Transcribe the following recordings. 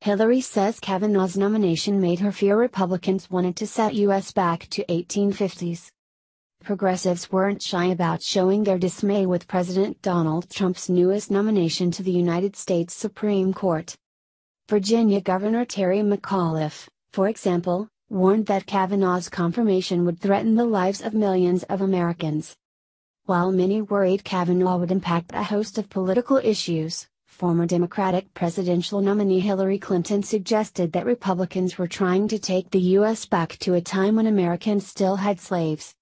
Hillary says Kavanaugh's nomination made her fear Republicans wanted to set U.S. back to 1850s. Progressives weren't shy about showing their dismay with President Donald Trump's newest nomination to the United States Supreme Court. Virginia Governor Terry McAuliffe, for example, warned that Kavanaugh's confirmation would threaten the lives of millions of Americans. While many worried Kavanaugh would impact a host of political issues, former Democratic presidential nominee Hillary Clinton suggested that Republicans were trying to take the U.S. back to a time when Americans still had slaves.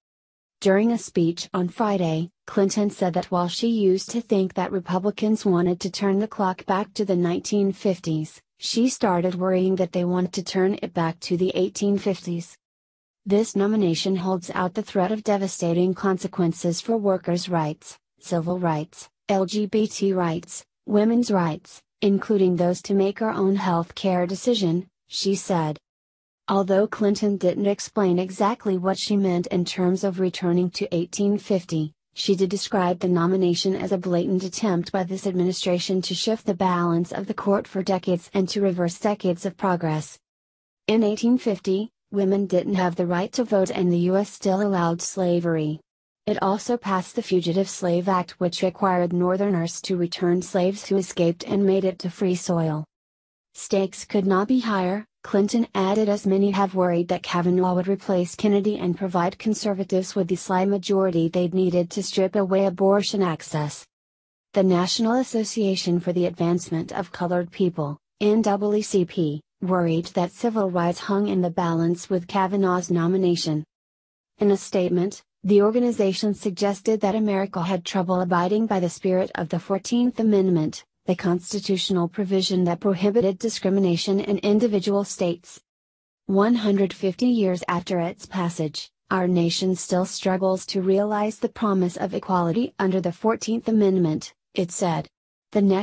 During a speech on Friday, Clinton said that while she used to think that Republicans wanted to turn the clock back to the 1950s, she started worrying that they want to turn it back to the 1850s. This nomination holds out the threat of devastating consequences for workers' rights, civil rights, LGBT rights, women's rights, including those to make our own health care decision, she said. Although Clinton didn't explain exactly what she meant in terms of returning to 1850, she did describe the nomination as a blatant attempt by this administration to shift the balance of the court for decades and to reverse decades of progress. In 1850, women didn't have the right to vote and the U.S. still allowed slavery. It also passed the Fugitive Slave Act, which required Northerners to return slaves who escaped and made it to free soil. Stakes could not be higher, Clinton added, as many have worried that Kavanaugh would replace Kennedy and provide conservatives with the slight majority they'd needed to strip away abortion access. The National Association for the Advancement of Colored People, NAACP, worried that civil rights hung in the balance with Kavanaugh's nomination. In a statement, the organization suggested that America had trouble abiding by the spirit of the 14th Amendment, the constitutional provision that prohibited discrimination in individual states. 150 years after its passage, our nation still struggles to realize the promise of equality under the 14th Amendment, it said. The next